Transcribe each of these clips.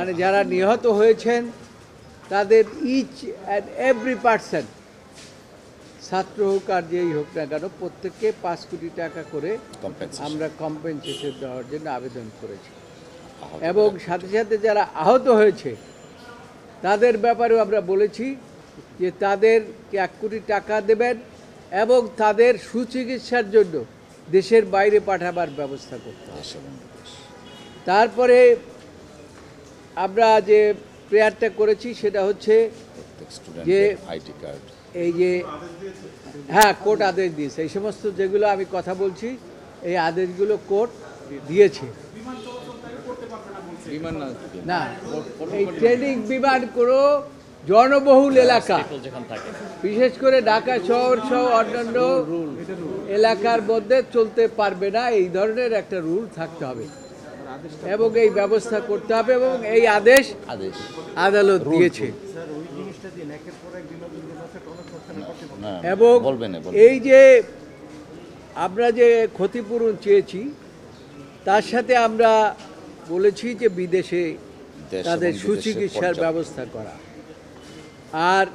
মানে যারা নিহত হয়েছেন তাদের ইচ অ্যান্ড এভরি পার্সন, ছাত্র হোক আর যেই হোক না কেন, প্রত্যেককে 5 কোটি টাকা করে আমরা কম্পেনসেশন দেওয়ার জন্য আবেদন করেছি। এবং সাথে সাথে যারা আহত হয়েছে তাদের ব্যাপারেও আমরা বলেছি যে তাদেরকে 1 কোটি টাকা দেবেন এবং তাদের সুচিকিৎসার জন্য দেশের বাইরে পাঠাবার ব্যবস্থা করতে হবে। তারপরে আমরা যে প্রেয়ারটা করেছি সেটা হচ্ছে যে এই যে কোর্ট আদেশ দিয়েছে, এই সমস্ত যেগুলো আমি কথা বলছি এই আদেশগুলো কোর্ট দিয়েছে। না, এই ট্রেনিং বিমান কোনো জনবহুল এলাকা, বিশেষ করে ঢাকা শহর সহ অন্যান্য এলাকার মধ্যে চলতে পারবে না, এই ধরনের একটা রুল থাকতে হবে এবং এই ব্যবস্থা করতে হবে এবং এই আদেশ আদালত দিয়েছে। এবং এই যে আমরা যে ক্ষতিপূরণ চেয়েছি তার সাথে আমরা বলেছি যে বিদেশে তাদের সুচিকিৎসার ব্যবস্থা করা। আর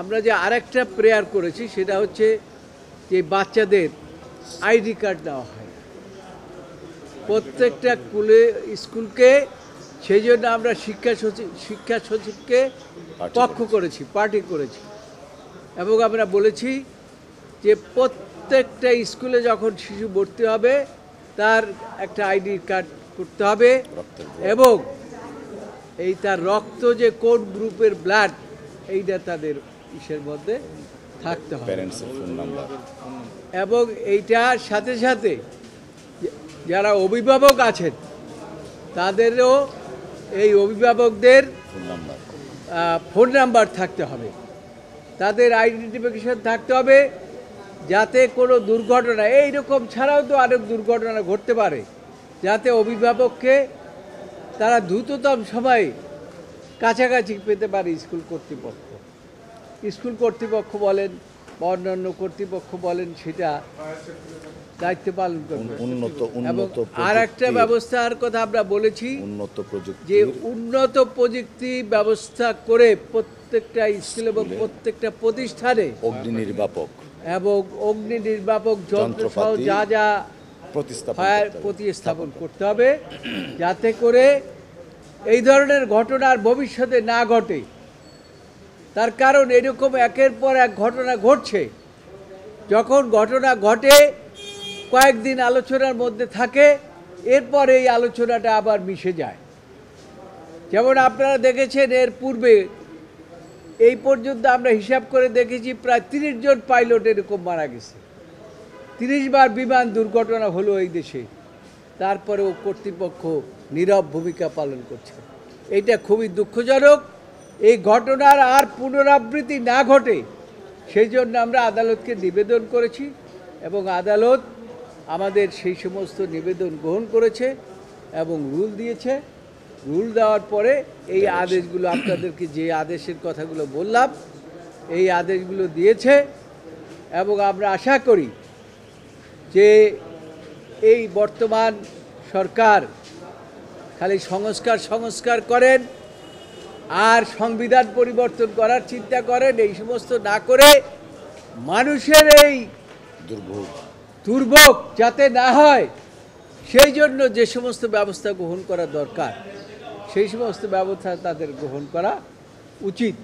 আমরা যে আরেকটা প্রেয়ার করেছি সেটা হচ্ছে যে বাচ্চাদের আইডি কার্ড দেওয়া হয় প্রত্যেকটা স্কুলকে, সেই জন্য আমরা শিক্ষা সচিবকে পার্টি করেছি এবং আমরা বলেছি যে প্রত্যেকটা স্কুলে যখন শিশু ভর্তি হবে তার একটা আইডি কার্ড করতে হবে এবং এই তার রক্ত যে কোন গ্রুপের ব্লাড এইটা তাদের ইসের মধ্যে থাকতে হবে এবং এইটার সাথে সাথে যারা অভিভাবক আছেন তাদেরও এই অভিভাবকদের ফোন নাম্বার থাকতে হবে, তাদের আইডেন্টিফিকেশন থাকতে হবে, যাতে কোনো দুর্ঘটনা এইরকম ছাড়াও তো আরও দুর্ঘটনা ঘটতে পারে, যাতে অভিভাবককে তারা দ্রুততম সময়ে কাছাকাছি পেতে পারে স্কুল কর্তৃপক্ষ বলেন বা অন্যান্য কর্তৃপক্ষ বলেন, সেটা দায়িত্ব পালন করবে। আর একটা ব্যবস্থার কথা আমরা বলেছি যে উন্নত প্রযুক্তি ব্যবস্থা করে প্রত্যেকটা স্কুল এবং প্রত্যেকটা প্রতিষ্ঠানে অগ্নি নির্বাপক যন্ত্র সহ যা যা প্রতিস্থাপন করতে হবে, যাতে করে এই ধরনের ঘটনার ভবিষ্যতে না ঘটে। তার কারণ এরকম একের পর এক ঘটনা ঘটছে, যখন ঘটনা ঘটে কয়েকদিন আলোচনার মধ্যে থাকে, এরপর এই আলোচনাটা আবার মিশে যায়। যেমন আপনারা দেখেছেন এর পূর্বে এই পর্যন্ত আমরা হিসাব করে দেখেছি প্রায় 30 জন পাইলট এরকম মারা গেছে, 30 বার বিমান দুর্ঘটনা হলো এই দেশে, তারপরেও কর্তৃপক্ষ নীরব ভূমিকা পালন করছে। এইটা খুবই দুঃখজনক। এই ঘটনার আর পুনরাবৃত্তি না ঘটে সেই জন্য আমরা আদালতকে নিবেদন করেছি এবং আদালত আমাদের সেই সমস্ত নিবেদন গ্রহণ করেছে এবং রুল দিয়েছে। রুল দেওয়ার পরে এই আদেশগুলো, আপনাদেরকে যে আদেশের কথাগুলো বললাম, এই আদেশগুলো দিয়েছে এবং আমরা আশা করি যে এই বর্তমান সরকার খালি সংস্কার করেন আর সংবিধান পরিবর্তন করার চিন্তা করেন, এই সমস্ত না করে মানুষের এই দুর্ভোগ যাতে না হয় সেই জন্য যে সমস্ত ব্যবস্থা গ্রহণ করা দরকার সেই সমস্ত ব্যবস্থা তাদের গ্রহণ করা উচিত।